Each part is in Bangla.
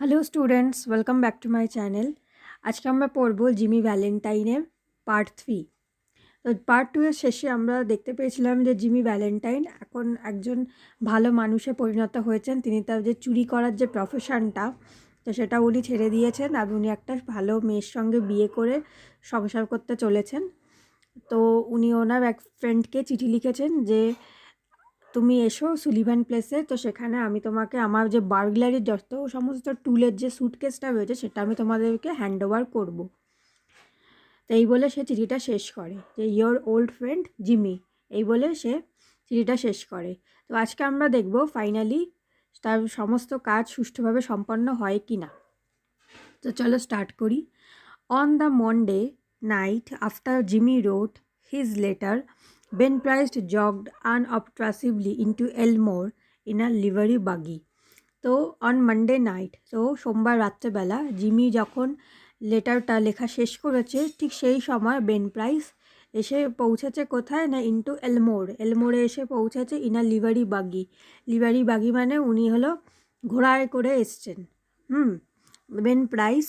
Hello students, welcome back to my channel. আজকে আমরা পড়ব জিমি ভ্যালেন্টাইনের পার্ট 3। তো পার্ট 2 এর শেষে আমরা দেখতে পেয়েছিলাম যে জিমি ভ্যালেন্টাইন এখন একজন ভালো মানুষে পরিণত হয়েছেন। তিনি তার যে চুরি করার যে প্রফেশনটা, তো সেটা উনি ছেড়ে দিয়েছেন আর উনি একটা ভালো মেয়ের সঙ্গে বিয়ে করে সংসার করতে চলেছেন। তো উনি ওনার এক ফ্রেন্ডকে চিঠি লিখেছেন যে তুমি এসো সুলিভান প্লেসে, তো সেখানে আমি তোমাকে আমার যে বার্গলারির যত সমস্ত টুলের যে স্যুটকেসটা রয়েছে সেটা আমি তোমাদেরকে হ্যান্ড ওভার করবো। তো এই বলে সে চিঠিটা শেষ করে যে ইয়োর ওল্ড ফ্রেন্ড জিমি, এই বলে সে চিঠিটা শেষ করে। তো আজকে আমরা দেখব ফাইনালি তার সমস্ত কাজ সুষ্ঠুভাবে সম্পন্ন হয় কি না। তো চলো স্টার্ট করি। On the Monday night after Jimmy wrote his letter, Ben Price jogged unobtrusively into Elmore in a livery buggy. তো অন মানডে নাইট, তো সোমবার রাত্রেবেলা জিমি যখন লেটারটা লেখা শেষ করেছে ঠিক সেই সময় বেন প্রাইস এসে পৌঁছেছে কোথায় না ইনটু এলমোরে এসে পৌঁছেছে ইন আ লিভারি বাগি মানে উনি হলো ঘোড়ায় করে এসছেন। বেন প্রাইস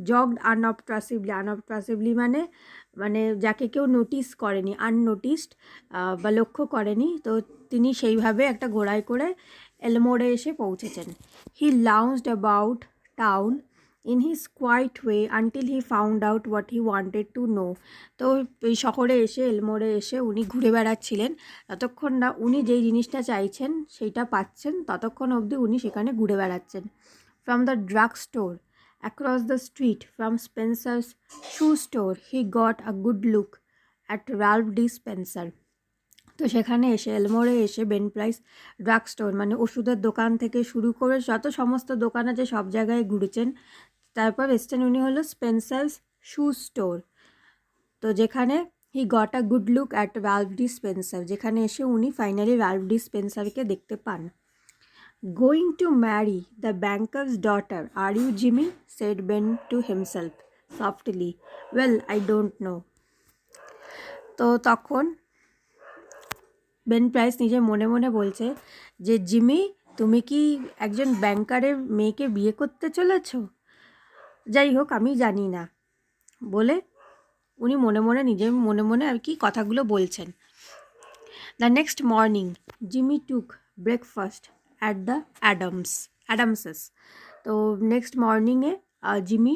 জগড আনঅবট্রাসিভলি মানে মানে যাকে কেউ নোটিস করেনি, আননোটিসড বা লক্ষ্য করেনি, তো তিনি সেইভাবে একটা ঘোড়ায় করে এলমোরে এসে পৌঁছেছেন। He lounged about town in his quiet way until he found out what he wanted to know. তো এই শহরে এসে এলমোরে এসে উনি ঘুরে বেড়াচ্ছিলেন, ততক্ষণ না উনি যেই জিনিসটা চাইছেন সেইটা পাচ্ছেন ততক্ষণ অবধি উনি সেখানে ঘুরে বেড়াচ্ছেন। From the drug store across the street from Spencer's shoe store, he got a good look at Ralph D. Spencer. তো সেখানে এসে এলমোরে এসে বেন প্রাইস ড্রাগ স্টোর মানে ওষুধের দোকান থেকে শুরু করে যত সমস্ত দোকান আছে সব জায়গায় ঘুরেছেন। তারপর এসছেন উনি হলো স্পেন্সার্স শু স্টোর, তো যেখানে he got a good look at Ralph D Spencer, যেখানে এসে উনি ফাইনালি রাল্ফ ডি স্পেন্সারকে দেখতে পান। Going to marry the banker's daughter, are you, Jimmy? said Ben to himself softly. Well, I don't know. তো তখন বেন প্রাইস নিজে মনে মনে বলছে যে জিমি, তুমি কি একজন ব্যাংকারের মেয়েকে বিয়ে করতে চলেছ? যাই হোক, আমি জানি না বলে উনি মনে মনে নিজে মনে মনে আর কি কথাগুলো বলছেন। The next morning Jimmy took breakfast at the Adamses. তো নেক্সট মর্নিংয়ে জিমি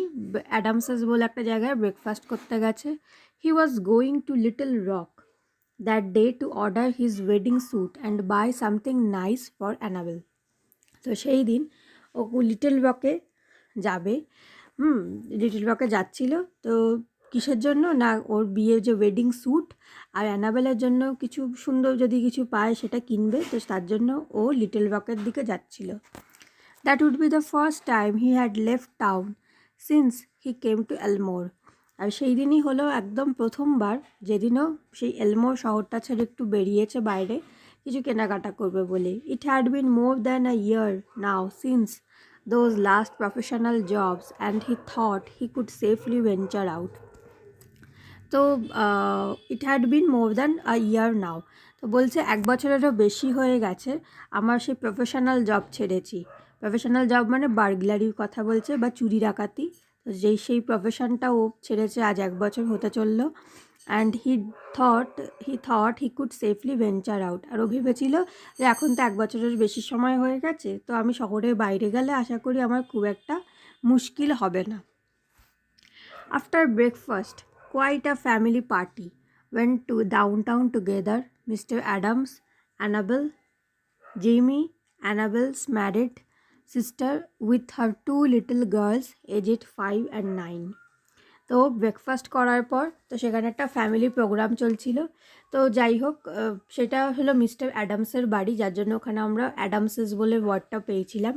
অ্যাডামসেস বলে একটা জায়গায় ব্রেকফাস্ট করতে গেছে। He was going to little rock that day to order his wedding suit and buy something nice for Annabel. তো সেই দিন ও লিটল রকে যাবে। লিটল রকে যাচ্ছিল তো কিসের জন্য না ওর বিয়ের যে ওয়েডিং স্যুট আর অ্যানাবেলের জন্য কিছু সুন্দর যদি কিছু পায় সেটা কিনবে, তো তার জন্য ও লিটল রকের দিকে যাচ্ছিল। That would be the first time he had left town since he came to Elmore. আর সেই দিনই হলো একদম প্রথমবার যেদিনও সেই এলমোর শহরটা ছেড়ে একটু বেরিয়েছে বাইরে কিছু কেনাকাটা করবে বলে। It had been more than a year now since those last professional jobs and he thought he could safely venture out. তো it had been more than a ইয়ার নাও, তো বলছে এক বছরেরও বেশি হয়ে গেছে আমার সেই প্রফেশনাল জব ছেড়েছি। প্রফেশনাল জব মানে বার্গলারির কথা বলছে বা চুরি ডাকাতি, তো সেই প্রফেশনটা ও ছেড়েছে আজ 1 বছর হতে চললো। And he thought he could safely venture out, আর ও ভেবেছিল যে এখন তো 1 বছরের বেশি সময় হয়ে গেছে, তো আমি শহরের বাইরে গেলে আশা করি আমার খুব একটা মুশকিল হবে না। After breakfast, quite a family party went to downtown together. Mr. Adams, Annabel, Jamie, Annabel's married sister with her 2 little girls aged 5 and 9. তো ব্রেকফাস্ট করার পর তো সেখানে একটা ফ্যামিলি প্রোগ্রাম চলছিল। তো যাই হোক, সেটা হলো মিস্টার অ্যাডামসের বাড়ি, যার জন্য ওখানে আমরা অ্যাডামসেস বলে ওয়ার্ডটা পেয়েছিলাম।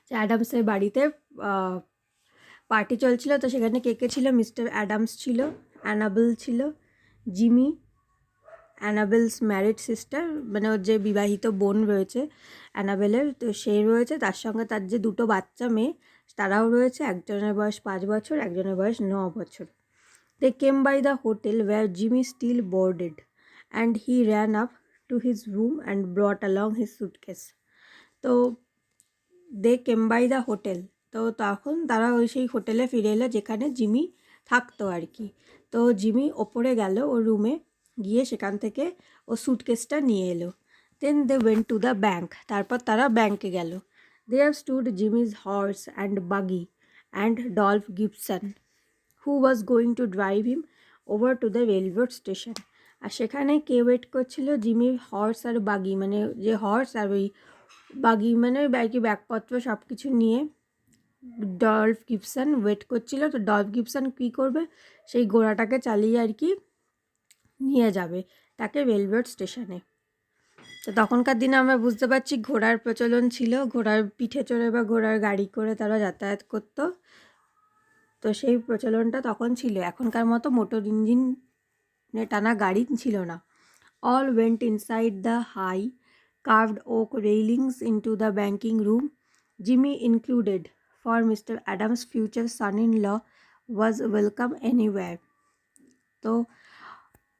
যে অ্যাডামসের বাড়িতে পার্টি চলছিল। তো সেখানে কে কে ছিল? মিস্টার অ্যাডামস ছিল, অ্যানাবেল ছিল, জিমি অ্যানাবেলস ম্যারিড সিস্টার মানে ওর যে বিবাহিত বোন রয়েছে অ্যানাবেলের, তো সে রয়েছে, তার সঙ্গে তার যে 2টো বাচ্চা মেয়ে তারাও রয়েছে, একজনের বয়স 5 বছর, একজনের বয়স 9 বছর। They came by the hotel where Jimmy still boarded and he ran up to his room and brought along his suitcase. তো they came by the hotel. তো তখন তারা ওই সেই হোটেলে ফিরে এলো যেখানে জিমি থাকতো আর কি। তো জিমি ওপরে গেল ওর রুমে, গিয়ে সেখান থেকে ও স্যুটকেসটা নিয়ে এলো। Then they went to the bank, তারপর তারা ব্যাঙ্কে গেল। There stood Jimmy's horse and buggy and Dolph Gibson who was going to drive him over to the railway station. আর সেখানে কে ওয়েট করছিল? জিমির হর্স আর বাগি, মানে যে হর্স আর ওই বাগি মানে ওই আর কি ব্যাগপত্র সব কিছু নিয়ে ডলফ গিবসন ওয়েট করছিল। তো ডলফ গিবসন কী করবে? সেই ঘোড়াটাকে চালিয়ে আর কি নিয়ে যাবে তাকে রেলওয়ে স্টেশনে। তো তখনকার দিনে আমরা বুঝতে পারছি ঘোড়ার প্রচলন ছিল, ঘোড়ার পিঠে চড়ে বা ঘোড়ার গাড়ি করে তারা যাতায়াত করতো। তো সেই প্রচলনটা তখন ছিল, এখনকার মতো মোটর ইঞ্জিনে টানা গাড়ি ছিল না। All went inside the high carved oak railings into the banking room, Jimmy included, for Mr. Adams' future son-in-law was welcome anywhere. তো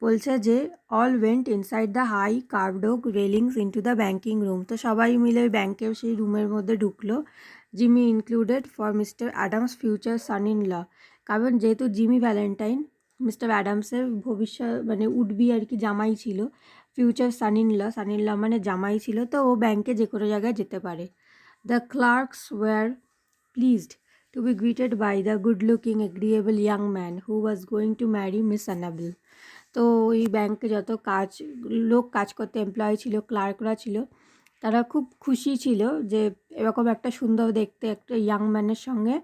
বলছে যে all went inside the high curved oak railings into the banking room. তো সবাই মিলে ওই ব্যাংকের সেই রুমের মধ্যে ঢুকলো, Jimmy included, for mister Adams future son in law. কারণ যেহেতু জিমি ভ্যালেন্টাইন মিস্টার অ্যাডামসের ভবিষ্যৎ মানে উডবি আর কি জামাই ছিল, ফিউচার সান ইন ল মানে জামাই ছিল, তো ও ব্যাংকে যে কোনো জায়গায় যেতে পারে। The clerks were pleased to be greeted by the good looking agreeable young man who was going to marry Miss Annabel. তো ওই ব্যাংকে যত লোক কাজ করতে এমপ্লয়ি ছিল, ক্লার্করা ছিল, তারা খুব খুশি ছিল যে এরকম একটা সুন্দর দেখতে একটা ইয়াং ম্যানের সঙ্গে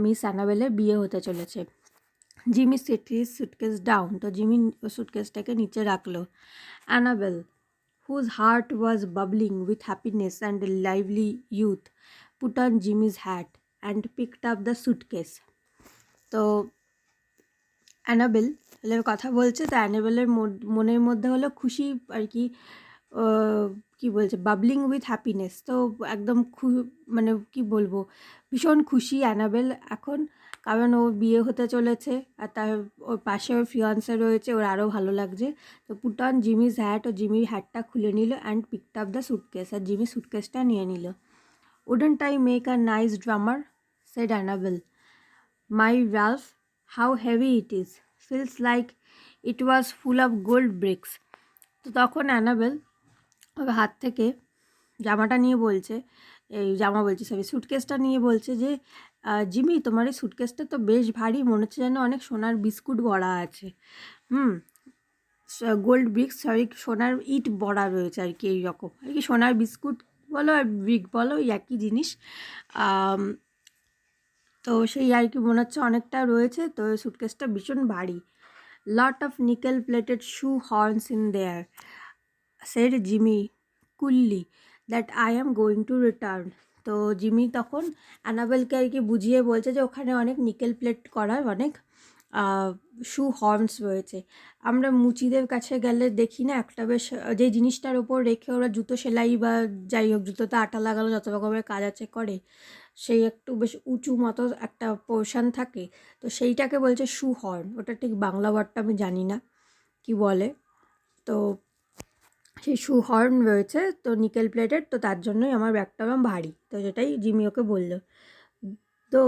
মিস অ্যানাবেলের বিয়ে হতে চলেছে। Jimmy set his suitcase down. তো জিমি সুটকেসটাকে নিচে রাখলো। Annabel, whose heart was bubbling with happiness and lively youth, put on Jimmy's hat and picked up the suitcase. তো অ্যানাবেল কথা বলছে, তো অ্যানাবেলের মনের মধ্যে হলো খুশি আর কি, কী বলছে, বাবলিং উইথ হ্যাপিনেস। তো একদম মানে কি বলবো, ভীষণ খুশি অ্যানাবেল এখন, কারণ ওর বিয়ে হতে চলেছে আর তার ওর পাশে ওর ফিয়ান্সে রয়েছে, ওর আরও ভালো লাগছে। তো পুট অন জিমিজ হ্যাট, ও জিমির হ্যাটটা খুলে নিল, and picked up the suitcase, আর জিমি সুটকেসটা নিয়ে নিল। Wouldn't I make a nice drummer, said Annabel. My Ralph, how heavy it is, feels like it was full of gold bricks. তো তখন অ্যানাবেল ওর হাত থেকে জামাটা নিয়ে বলছে, সুটকেসটা নিয়ে বলছে যে জিমি, তোমার এই সুটকেসটা তো বেশ ভারী, মনে হচ্ছে যেন অনেক সোনার বিস্কুট ভরা আছে। গোল্ড ব্রিক্স, সোনার ইট ভরা রয়েছে আর কি, এইরকম আর কি, সোনার বিস্কুট বলো আর ব্রিক বলো ওই একই জিনিস। তো সেই আর কি মনে হচ্ছে অনেকটা রয়েছে। তো সুটকেসটা ভীষণ ভারী। Lot of nickel plated shoe horns in there, said Jimmy coolly, that I am going to return. তো জিমি তখন অ্যানাবেলকে আর কি বুঝিয়ে বলছে যে ওখানে অনেক নিকেল প্লেট করার অনেক শু হর্নস রয়েছে। আমরা মুচিদের কাছে গেলে দেখি না একটা বেশ, যে জিনিসটার ওপর রেখে ওরা জুতো সেলাই বা যাই হোক জুতোতে আটা লাগানো যত রকমের কাজ আছে করে, সেই একটু বেশ উঁচু মতো একটা পোর্শন থাকে, তো সেইটাকে বলছে শু হর্ন। ওটা ঠিক বাংলা ওয়ার্ডটা আমি জানি না কি বলে। তো সেই শু হর্ন রয়েছে তো নিকেল প্লেটেড, তো তার জন্যই আমার ব্যাগটা আমার ভারী। তো সেটাই জিমি ওকে বললো। তো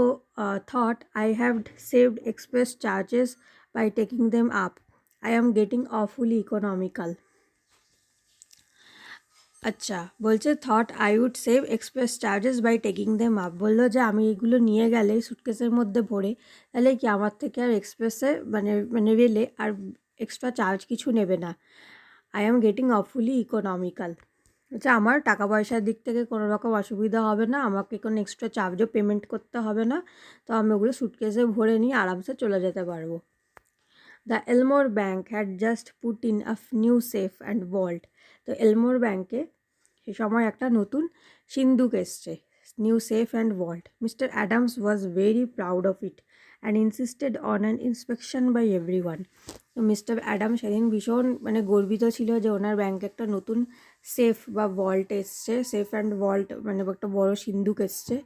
thought I have saved express charges by taking them up, I am getting awfully economical. আচ্ছা, বলছে thought I would save express charges by taking them up, বললো যে আমি এগুলো নিয়ে গেলে সুটকেসের মধ্যে ভরে, তাহলে কি আমার থেকে আর এক্সপ্রেসে মানে রেলে আর এক্সট্রা চার্জ কিছু নেবে না। I am getting awfully economical, আচ্ছা আমার টাকা পয়সার দিক থেকে কোনো রকম অসুবিধা হবে না, আমাকে কোনো এক্সট্রা চার্জও পেমেন্ট করতে হবে না, তো আমি ওগুলো সুটকেসে ভরে নিয়ে আরামসে চলে যেতে পারবো। The এলমোর bank had just put in a new safe and vault. তো এলমোর ব্যাঙ্কে সে সময় একটা নতুন সিন্দুক এসছে, new safe and vault. Mister Adams was very proud of it and insisted on an inspection by everyone. তো মিস্টার অ্যাডাম সেদিন ভীষণ মানে গর্বিত ছিল যে ওনার ব্যাঙ্কে একটা নতুন সেফ বা ভল্ট এসছে, সেফ অ্যান্ড ভল্ট মানে একটা বড় সিন্দুক এসছে।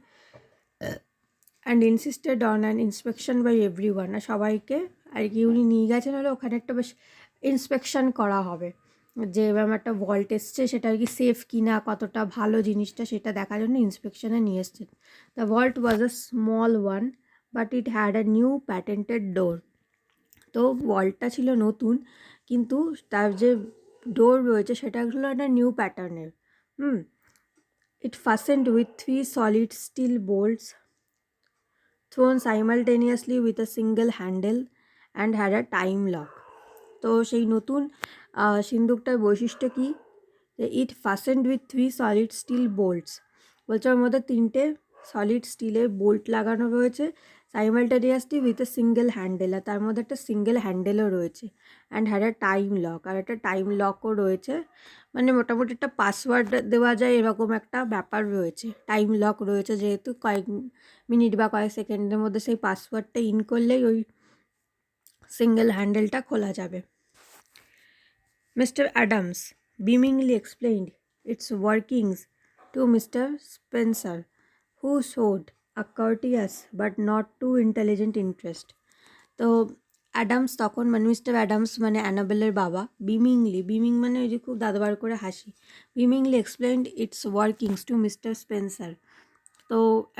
And insisted on an inspection by everyone, আর সবাইকে আর কি উনি নিয়ে গেছেন হলে ওখানে একটা বেশ ইন্সপেকশন করা হবে। যে এরকম একটা ভল্ট এসছে, সেটা আর কি সেফ কিনা, কতটা ভালো জিনিসটা সেটা দেখার জন্য ইন্সপেকশনে নিয়ে এসছেন। The vault was a small one but it had a new patented door. তো ভল্টটা ছিল নতুন, কিন্তু তার যে ডোর রয়েছে সেটা হলো একটা নিউ প্যাটার্নের। ইট fastened with 3 solid steel bolts thrown simultaneously with a single handle and had a time lock. তো সেই নতুন সিন্দুকটার বৈশিষ্ট্য কী, যে ইট fastened with 3 solid steel bolts, বলছে ওর মধ্যে 3টে সলিড স্টিলের বোল্ট লাগানো রয়েছে, simultaneously with a single handle, আর তার মধ্যে একটা সিঙ্গেল হ্যান্ডেলও রয়েছে, and had a time lock, আর একটা টাইম লকও রয়েছে, মানে মোটামুটি একটা পাসওয়ার্ড দেওয়া যায় এরকম একটা ব্যাপার রয়েছে। টাইম লক রয়েছে যেহেতু কয়েক মিনিট বা কয়েক সেকেন্ডের মধ্যে সেই পাসওয়ার্ডটা ইন করলেই ওই সিঙ্গেল হ্যান্ডেলটা খোলা যাবে। Mr. Adams beamingly explained its workings to Mr. Spencer, who showed a courteous but not too intelligent interest. তো অ্যাডামস তখন, মানে মিস্টার অ্যাডামস মানে অ্যানাবেলের বাবা, বিমিং মানে ওই যে খুব দাদবার করে হাসি, beamingly explained its workings to mister Spencer. তো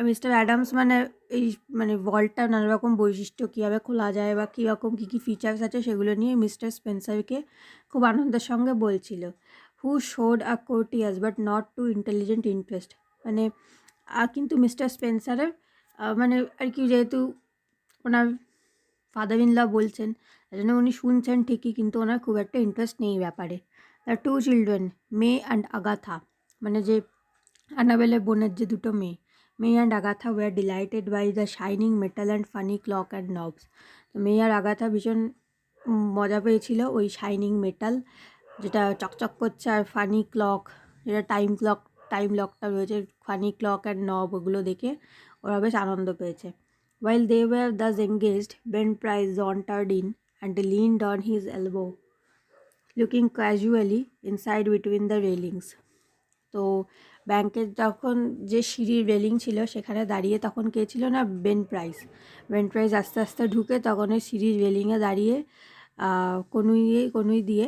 মিস্টার অ্যাডামস মানে এই মানে ভল্টটার নানা রকম বৈশিষ্ট্য কীভাবে খোলা যায় বা কীরকম কী কী ফিচার্স আছে সেগুলো নিয়ে মিস্টার স্পেন্সারকে খুব আনন্দের সঙ্গে বলছিল। Who showed a courteous but not too intelligent interest, মানে কিন্তু মিস্টার স্পেন্সারের মানে আর কি, যেহেতু ওনার ফাদার ইন ল বলছেন, তাই জন্য উনি শুনছেন ঠিকই, কিন্তু ওনার খুব একটা ইন্টারেস্ট নেই ব্যাপারে। The 2 children May and Agatha, মানে যে অ্যানাবেলের বোনের যে দুটো মেয়ে, May and Agatha were delighted by the shining metal and funny clock and knobs. তো মে আর আগাথা ভীষণ মজা পেয়েছিল ওই শাইনিং মেটাল যেটা চকচক করছে, আর ফানি ক্লক যেটা টাইম লকটা রয়েছে, ফানি ক্লক অ্যান্ড নব, ওগুলো দেখে ওরা বেশ আনন্দ পেয়েছে। While they were thus engaged, Ben Price sauntered in and leaned on his elbow, looking casually inside between the railings. তো ব্যাংকের যখন যে সিঁড়ির রেলিং ছিল সেখানে দাঁড়িয়ে তখন কে ছিল না, বেন প্রাইস আস্তে আস্তে ঢুকে তখন ওই সিঁড়ির রেলিংয়ে দাঁড়িয়ে কনুই দিয়ে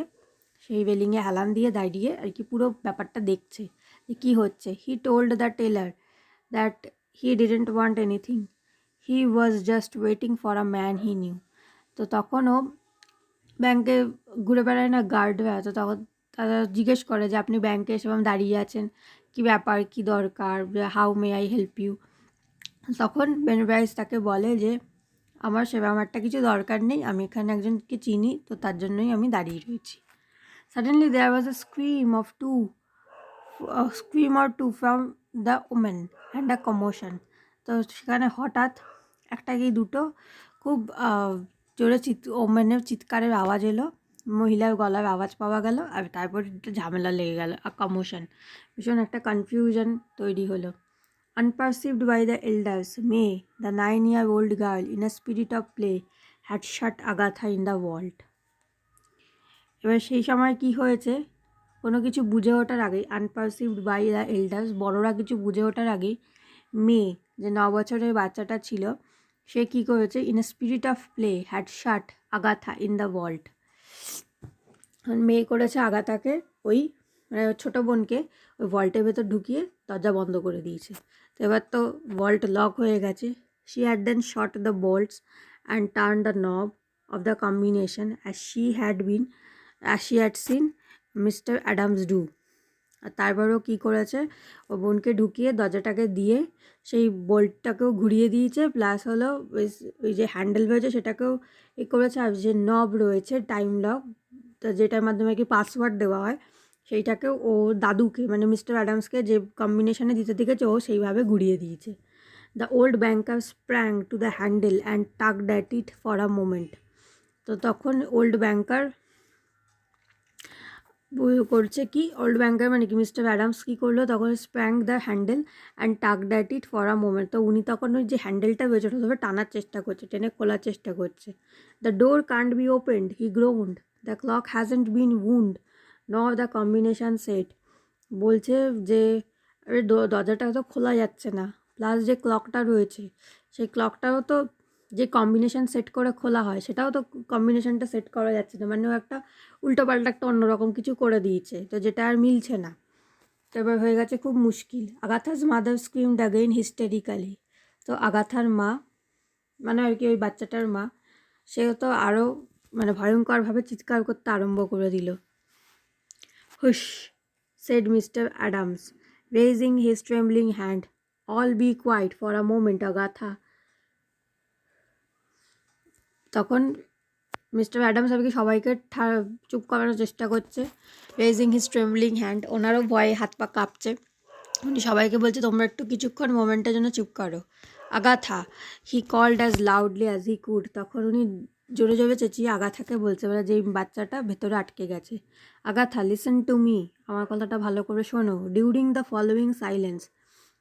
সেই রেলিংয়ে হেলান দিয়ে দাঁড়িয়ে আর কি পুরো ব্যাপারটা দেখছে যে কী হচ্ছে। He told the teller that he didn't want anything, he was just waiting for a man he knew. তো তখনও ব্যাংকে ঘুরে বেড়ায় না গার্ডরা, তো তখন তারা জিজ্ঞেস করে যে আপনি ব্যাংকে এসে দাঁড়িয়ে আছেন, কী ব্যাপার, কী দরকার, how may I help you. তখন বেন প্রাইস তাকে বলে যে আমার আমারটা কিছু দরকার নেই, আমি এখানে একজনকে চিনি, তো তার জন্যই আমি দাঁড়িয়ে রয়েছি। Suddenly there was a scream or two from the women and a commotion. তো সেখানে হঠাৎ একটা কি দুটো খুব জোরে ওমেনের চিৎকারের আওয়াজ এলো, মহিলার গলার আওয়াজ পাওয়া গেল, আর তারপর একটা ঝামেলা লেগে গেল, আ কমোশন, ভীষণ একটা কনফিউশন তৈরি হলো। Unperceived by the elders, May, the 9-year-old girl, in a spirit of play, had shut Agatha in the vault. এবার সেই সময় কি হয়েছে, কোনো কিছু বুঝে ওঠার আগেই, আনপারসিভড বাই দ্য এল্ডার্স, বড়রা কিছু বুঝে ওঠার আগেই, মেয়ে যে 9 বছরের বাচ্চাটা ছিল সে কী করেছে, in a spirit of play had shut Agatha in the vault. মেয়ে করেছে আগাথাকে ওই মানে ছোটো বোনকে ওই ভল্টের ভেতর ঢুকিয়ে দরজা বন্ধ করে দিয়েছে। তো এবার তো ভল্ট লক হয়ে গেছে। She had then shot the bolts and turn the knob of the combination as she had seen mister Adams do. আর তারপরেও কী করেছে, ও বোনকে ঢুকিয়ে দরজাটাকে দিয়ে সেই বোল্টটাকেও ঘুরিয়ে দিয়েছে, প্লাস হলো ওই যে হ্যান্ডেল রয়েছে সেটাকেও করেছে, আর যে নব রয়েছে টাইম লক, তো যেটার মাধ্যমে কি পাসওয়ার্ড দেওয়া হয় সেইটাকেও ও দাদুকে মানে মিস্টার অ্যাডামসকে যে কম্বিনেশনে দিতে দেখেছে ও সেইভাবে ঘুরিয়ে দিয়েছে। The old banker sprang to the handle and tugged at it for a moment. তো তখন ওল্ড ব্যাংকার করছে কি, ওল্ড ব্যাংকার মানে কি মিস্টার অ্যাডামস কী করলো, তখন sprang the handle and tugged at it for a moment. তো উনি তখন ওই যে হ্যান্ডেলটা রয়েছে ওটা ধরে টানার চেষ্টা করছে, টেনে খোলার চেষ্টা করছে। The door can't be opened, he groaned, the clock hasn't been wound nor the combination set. বলছে যে দরজাটা তো খোলা যাচ্ছে না, প্লাস যে ক্লকটা রয়েছে সেই ক্লকটাও তো যে কম্বিনেশন সেট করে খোলা হয় সেটাও তো কম্বিনেশনটা সেট করা যাচ্ছে না, মানে ও একটা উল্টোপাল্টা একটা অন্যরকম কিছু করে দিয়েছে, তো যেটা আর মিলছে না। তো এবার হয়ে গেছে খুব মুশকিল। আগাথাস মাদার স্ক্রিমড অ্যাগেইন হিস্টেরিক্যালি। তো আগাথার মা, মানে আর কি ওই বাচ্চাটার মা, সেও তো আরও মানে ভয়ঙ্করভাবে চিৎকার করতে আরম্ভ করে দিল। হুশ, said Mr. Adams, raising his trembling hand. All be quiet for a moment, Agatha. তখন মিস্টার অ্যাডামস আর কি সবাইকে চুপ করানোর চেষ্টা করছে। রেজিং হিজ ট্রেমলিং হ্যান্ড, ওনারও ভয়ে হাত পা কাঁপছে। উনি সবাইকে বলছে তোমরা একটু কিছুক্ষণ মোমেন্টের জন্য চুপ করো। Agatha, he called as loudly as he could. তখন উনি জোরে জোরে চেঁচিয়ে আগাথাকে বলছে, মানে যেই বাচ্চাটা ভেতরে আটকে গেছে। আগাথা, লিসেন টু মি, আমার কথাটা ভালো করে শোনো। During the following silence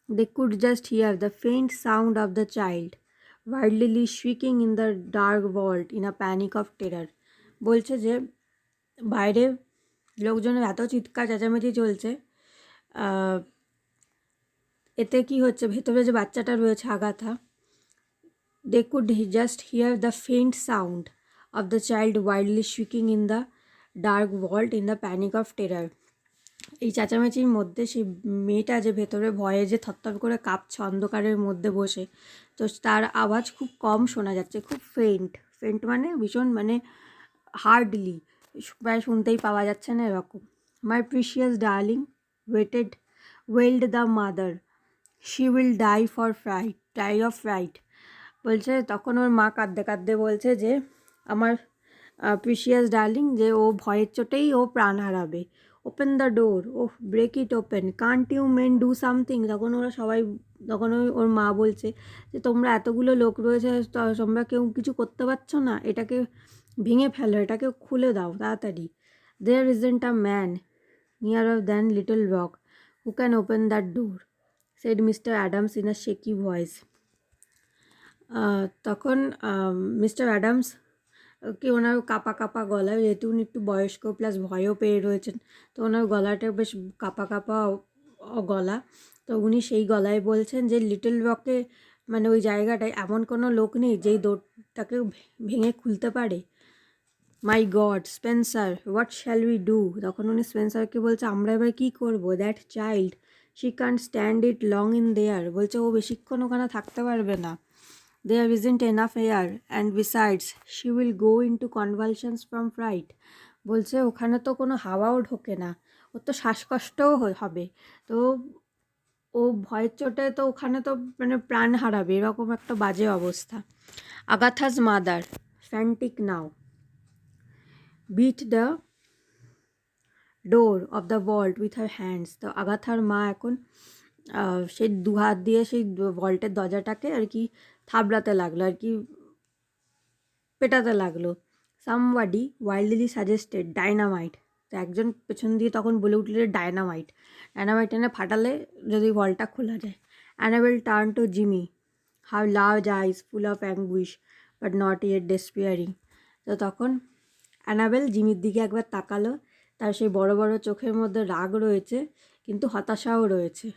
they could just hear the faint sound of the child wildly shrieking in the dark vault in a panic of terror. বলছে যে বাইরে লোকজনের এত চিৎকার চেঁচামেচি চলছে, এতে কি হচ্ছে, ভেতরে যে বাচ্চাটা রয়েছে Agatha, they could just hear the faint sound of the child wildly shrieking in the dark vault in the panic of terror. এই চেঁচামেচির মধ্যে সেই মেয়েটা যে ভেতরে ভয়ে যে থরথর করে কাঁপছে অন্ধকারের মধ্যে বসে, তো তার আওয়াজ খুব কম শোনা যাচ্ছে, খুব ফেন্ট। ফেন্ট মানে ভীষণ, মানে হার্ডলি, প্রায় শুনতেই পাওয়া যাচ্ছে না এরকম। My precious darling wailed the mother, she will die of fright. বলছে তখন ওর মা কাঁদতে কাঁদতে বলছে যে আমার প্রিশিয়াস ডার্লিং, যে ও ভয়ের চোটেই ও প্রাণ হারাবে। Open the door, oh break it open, can't you men do something. তখন ওরা সবাই, তখন ওর মা বলছে যে তোমরা এতগুলো লোক রয়েছে, তোমরা কেউ কিছু করতে পারছো না, এটাকে ভেঙে ফেলো, এটাকে খুলে দাও তাড়াতাড়ি। There isn't a man nearer than little rock who can open that door, said mister Adams in a shaky voice. তখন মিস্টার অ্যাডামস কি ওনার কাঁপা কাঁপা গলায়, যেহেতু উনি একটু বয়স্ক প্লাস ভয়ও পেয়ে রয়েছেন, তো ওনার গলাটা বেশ কাঁপা কাঁপা গলা, তো উনি সেই গলায় বলছেন যে লিটল রকে, মানে ওই জায়গাটায় এমন কোনো লোক নেই যেই দৌড়টাকে ভেঙে খুলতে পারে। My God Spencer, what shall we do. তখন উনি স্পেন্সারকে বলছে আমরা এবার কী করবো। That child, she can't stand it long in there. বলছে ও বেশিক্ষণ ওখানে থাকতে পারবে না। There isn't enough air, and besides, she will go into convulsions from fright. বলছে ওখানে তো কোনো হাওয়াও ঢোকে না, ওর তো শ্বাসকষ্টও হবে, তো ও ভয়ের চোটে তো ওখানে তো মানে প্রাণ হারাবে, এরকম একটা বাজে অবস্থা। Agatha's mother, frantic now, beat the door of the vault with her hands. তো আগাথার মা এখন সেই দু হাত দিয়ে সেই ভল্টের দরজাটাকে আর কি থাবড়াতে লাগলো, আর কি পেটাতে লাগলো। সামওয়াডি ওয়াইল্ডলি সাজেস্টেড ডায়নামাইট। তো একজন পেছন দিয়ে তখন বলে উঠল ডায়নামাইট এনে ফাটালে যদি ভলটা খোলা যায়। Annabel turn to Jimmy, how large eyes full of anguish but not yet despairing. তো তখন অ্যানাবেল জিমির দিকে একবার তাকালো, তার সেই বড় বড় চোখের মধ্যে রাগ রয়েছে কিন্তু হতাশাও রয়েছে।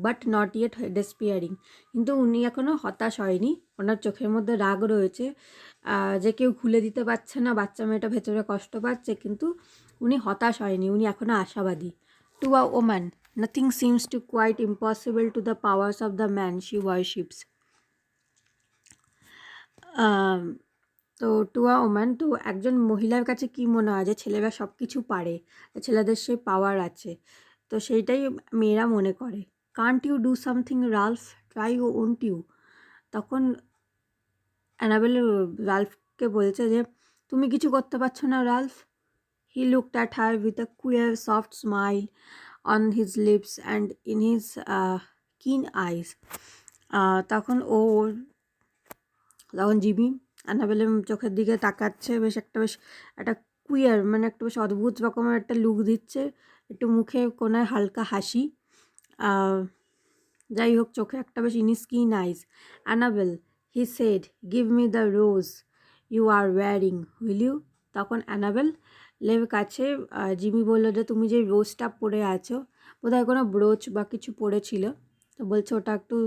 বাট নট ইয়েট ডেসপিয়ারিং, কিন্তু উনি এখনও হতাশ হয়নি, ওনার চোখের মধ্যে রাগ রয়েছে যে কেউ খুলে দিতে পারছে না, বাচ্চা মেয়েটা ভেতরে কষ্ট পাচ্ছে, কিন্তু উনি হতাশ হয়নি, উনি এখনও আশাবাদী। To a woman nothing seems to quite impossible to the powers of the man she worships. তো টু আ ওম্যান, তো একজন মহিলার কাছে কি মনে হয় যে ছেলেরা সব কিছু পারে, ছেলেদের সেই পাওয়ার আছে, তো সেইটাই মেয়েরা মনে করে। Can't you do something Ralph, try won't you. তখন অ্যানাবেল রালফকে বলছে যে তুমি কিছু করতে পারছো না Ralph. He looked at her with a queer soft smile on his lips and in his keen eyes. তখন জিমি অ্যানাবেলের চোখের দিকে তাকাচ্ছে, বেশ একটা কুয়ার, মানে একটা বেশ অদ্ভুত রকমের একটা লুক দিচ্ছে, একটু মুখে কোনায় হালকা হাসি, যাই হোক চোখে একটা বেশ ইনিস্কিন eyes. Annabel, he said, give me the rose you are wearing will you. তখন অ্যানাবেল লের কাছে জিমি বললো যে তুমি যে রোজটা পরে আছো, বোধহয় কোনো ব্রোচ বা কিছু পরেছিল, তো বলছে ওটা একটু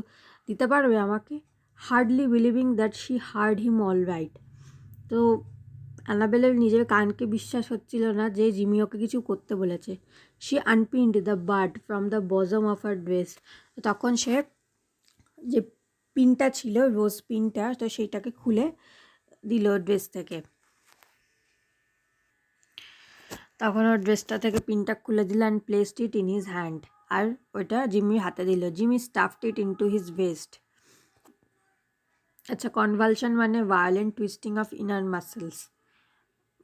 দিতে পারবে আমাকে। Hardly believing that she heard him all right. তো অ্যানাবেলের নিজের কানকে বিশ্বাস হচ্ছিল না যে জিমি ওকে কিছু করতে বলেছে। She unpinned the bird from the bosom of her dress. তখন সে যে পিনটা ছিল, রোজ পিনটা, তো সেইটাকে খুলে দিল ড্রেস থেকে। তখন ওর ড্রেসটা থেকে পিনটা খুলে দিল and placed it in his hand. আর ওইটা জিমির হাতে দিল। Jimmy stuffed it into his vest. আচ্ছা, কনভালশন মানে violent twisting of inner muscles,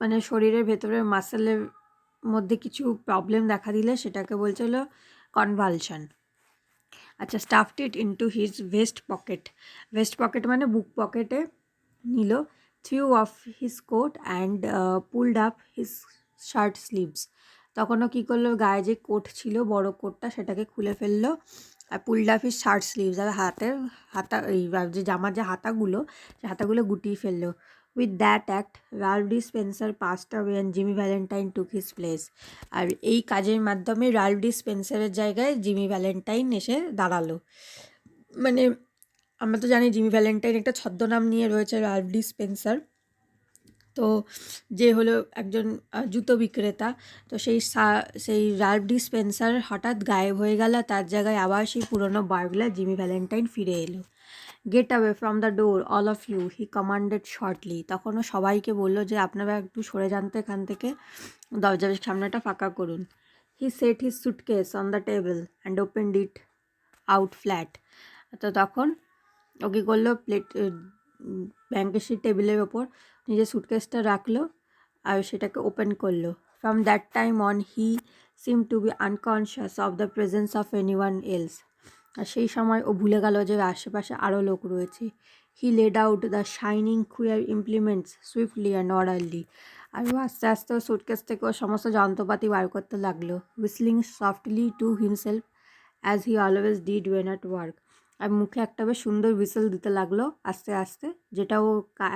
মানে শরীরের ভেতরের মাসেলের মধ্যে কিছু প্রবলেম দেখা দিলে সেটাকে বলছিল কনভালশন। আচ্ছা, stuffed it into his vest pocket. Vest pocket মানে বুক পকেটে নিল। Threw off his coat and pulled up his shirt sleeves. তখনও কী করলো, গায়ে যে কোট ছিল বড় কোটটা সেটাকে খুলে ফেললো। আর pulled up his shirt sleeves, আর এই যে জামার যে হাতাগুলো, সে হাতাগুলো গুটিয়ে ফেললো। With that act Ralph D Spencer passed away and Jimmy Valentine took his place. আর এই কাজের মাধ্যমে রাল্ফ ডি স্পেন্সারের জায়গায় জিমি ভ্যালেন্টাইন এসে দাঁড়ালো। মানে আমরা তো জানি জিমি ভ্যালেন্টাইন একটা ছদ্মনাম নিয়ে রয়েছে, রাল্ফ ডি স্পেন্সার। তো যে হলো একজন জুতো বিক্রেতা। তো সেই রাল্ফ ডি স্পেন্সার হঠাৎ গায়েব হয়ে গেল। তার জায়গায় আবার সেই পুরনো বার্গলার জিমি ভ্যালেন্টাইন ফিরে এলো। Get away from the door all of you, he commanded shortly. তখনও সবাইকে বলল যে আপনারা একটু সরে যান তো এখান থেকে, দরজার সামনেটা ফাঁকা করুন। He set his suitcase on the table and opened it out flat. তো তখন ও কী করলো, ব্যাংকের সেই টেবিলের ওপর নিজের সুটকেসটা রাখলো আর সেটাকে ওপেন করলো। From that time on he seem to be unconscious of the presence of anyone else. আর সেই সময় ও ভুলে গেল যে আশেপাশে আরও লোক রয়েছে। He laid out the shining queer implements swiftly and orderly. আর ও আস্তে আস্তে ও সুটকেস থেকে ও সমস্ত যন্ত্রপাতি বার করতে লাগলো, whistling softly to himself as he always did when at work. আর মুখে একটা বেশ সুন্দর হুইসেল দিতে লাগলো আস্তে আস্তে, যেটা ও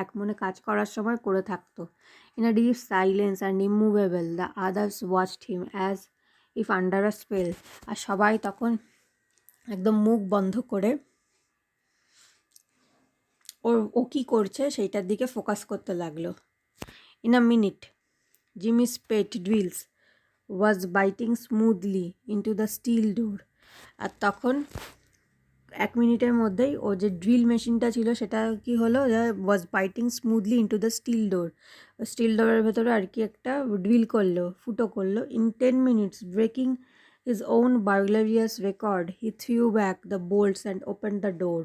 এক মনে কাজ করার সময় করে থাকতো। In a deep silence and immovable the others watched him as if under a spell. আর সবাই তখন একদম মুখ বন্ধ করে ও কী করছে সেইটার দিকে ফোকাস করতে লাগলো। In a minute Jimmy's pet drills was biting smoothly into the steel door. আর তখন 1 মিনিটের মধ্যেই ও যে ড্রিল মেশিনটা ছিল সেটা কি হলো, was biting smoothly into the steel door. Steel ডোরের ভেতরে আর কি একটা ড্রিল করলো, ফুটো করলো। In 10 minutes breaking his own burglarious record he threw back the bolts and open the door.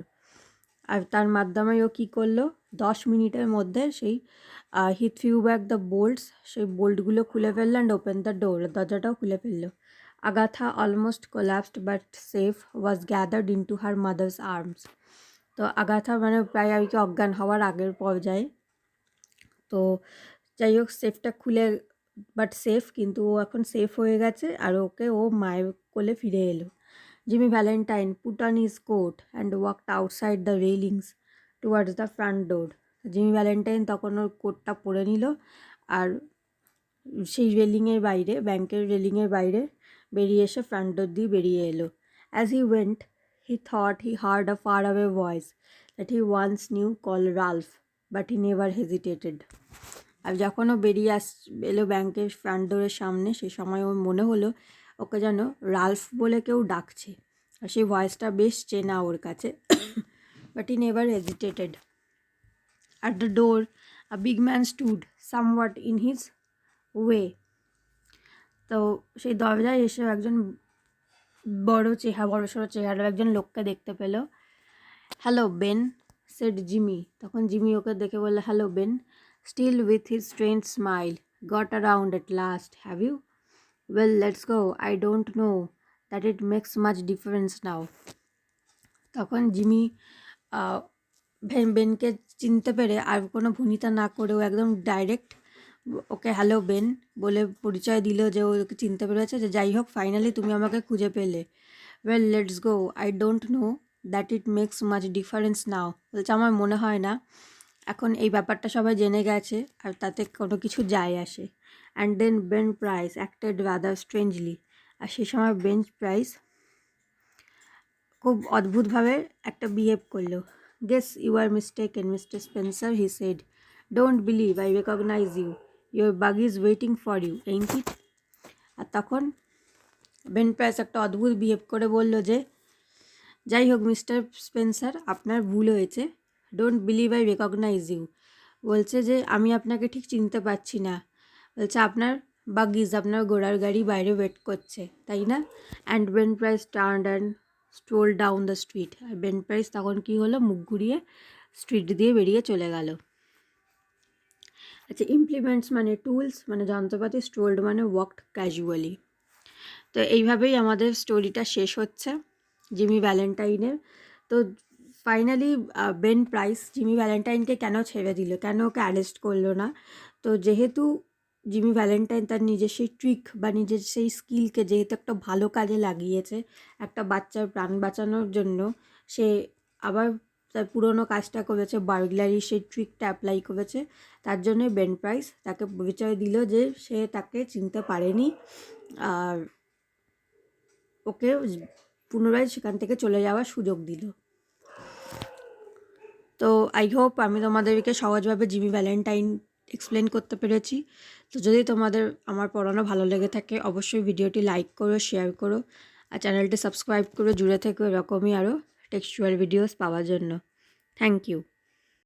আর তার মাধ্যমে ও কী করলো, 10 মিনিটের মধ্যে সেই he threw back the bolts, সেই বোল্টগুলো খুলে ফেললো অ্যান্ড ওপেন দ্য ডোর, দরজাটাও খুলে ফেললো। Agatha almost collapsed but safe was gathered into her mother's arms. তো আগাথা মানে প্রায় আর কি অজ্ঞান হওয়ার আগের পর্যায়ে। তো যাই হোক, সেফটা খুলে বাট সেফ, কিন্তু ও এখন সেফ হয়ে গেছে আর ওকে ও মায়ের কোলে ফিরে এলো। Jimmy Valentine put on his coat and walked outside the railings towards the front door. Jimmy Valentine তখন ওর কোটটা পরে নিল আর সেই রেলিংয়ের বাইরে, ব্যাংকের রেলিংয়ের বাইরে বেরিয়ে এসে ফ্রন্ট ডোর দিয়ে বেরিয়ে এলো। As he went he thought he heard a far away voice that he once knew call Ralph, but he never hesitated. আর যখন ও বেরিয়ে এলো ব্যাংকের ফ্রন্ট ডোরের সামনে, সেই সময় ওর মনে হলো ওকে যেন রাল্ফ বলে কেউ ডাকছে, আর সেই ভয়েসটা বেশ চেনা ওর কাছে। But he never hesitated. At the door, a big man stood, somewhat in his way. তো সেই দরজায় এসে একজন বড় সড়ো চেহারার একজন লোককে দেখতে পেল। Hello Ben, said Jimmy. তখন জিমি ওকে দেখে বললো, hello Ben. Still with his strange smile, got around at last, have you? Well let's go, I don't know that it makes much difference now. তখন জিমি বেনকে চিনতে পেরে আর কোনো ভূমিতা না করেও একদম ডাইরেক্ট ওকে হ্যালো বেন বলে পরিচয় দিল, যে ওকে চিনতে পেরেছে, যে যাই হোক ফাইনালি তুমি আমাকে খুঁজে পেলে। Well let's go, I don't know that it makes much difference now. বলছে আমার মনে হয় না এখন এই ব্যাপারটা সবাই জেনে গেছে আর তাতে কোনো কিছু যায় আসে। And then Ben Price acted rather strangely. আর সেই সময় বেন প্রাইস খুব অদ্ভুতভাবে একটা বিহেভ করলো। Guess you are mistaken, Mr. Spencer, he said. Don't believe I recognize you. Your buggy is waiting for you, ain't it? আর তখন বেন প্রাইস একটা অদ্ভুত বিহেভ করে বলল যে, যাই হোক মিস্টার স্পেন্সার, আপনার ভুল হয়েছে। Don't believe I recognise you. বলছে যে আমি আপনাকে ঠিক চিনতে পারছি না। বলছে আপনার বাগিজ, আপনার ঘোড়ার গাড়ি বাইরে ওয়েট করছে, তাই না? And Ben Price turn and stroll down the street. আর বেন প্রাইস তখন কী হলো, মুখ ঘুরিয়ে স্ট্রিট দিয়ে বেরিয়ে চলে গেল। আচ্ছা, ইমপ্লিমেন্টস মানে টুলস, মানে যন্ত্রপাতি, স্ট্রোল্ড মানে ওয়াকড ক্যাজুয়ালি। তো এইভাবেই আমাদের স্টোরিটা শেষ হচ্ছে জিমি ভ্যালেন্টাইনের। তো ফাইনালি বেন প্রাইস জিমি ভ্যালেন্টাইনকে কেন ছেড়ে দিল, কেন ওকে অ্যারেস্ট করলো না? তো যেহেতু জিমি ভ্যালেন্টাইন তার নিজের সেই ট্রিক বা নিজের সেই স্কিলকে যেহেতু একটা ভালো কাজে লাগিয়েছে, একটা বাচ্চার প্রাণ বাঁচানোর জন্য, সে আবার তার পুরনো কাজটা করেছে, বার্গলারি সেই ট্রিকটা অ্যাপ্লাই করেছে। তার জন্যে বেন প্রাইস তাকে পরিচয় দিল যে সে তাকে চিনতে পারেনি, আর ওকে পুনরায় সেখান থেকে চলে যাওয়ার সুযোগ দিল। তো আই হোপ আমি তোমাদেরকে সহজভাবে জিমি ভ্যালেন্টাইন এক্সপ্লেন করতে পেরেছি। তো যদি তোমাদের আমার পড়ানো ভালো লেগে থাকে, অবশ্যই ভিডিওটি লাইক করো, শেয়ার করো, আর চ্যানেলটি সাবস্ক্রাইব করে জুড়ে থেকো এরকমই আরও টেক্সচুয়াল ভিডিওস পাওয়ার জন্য। Thank you.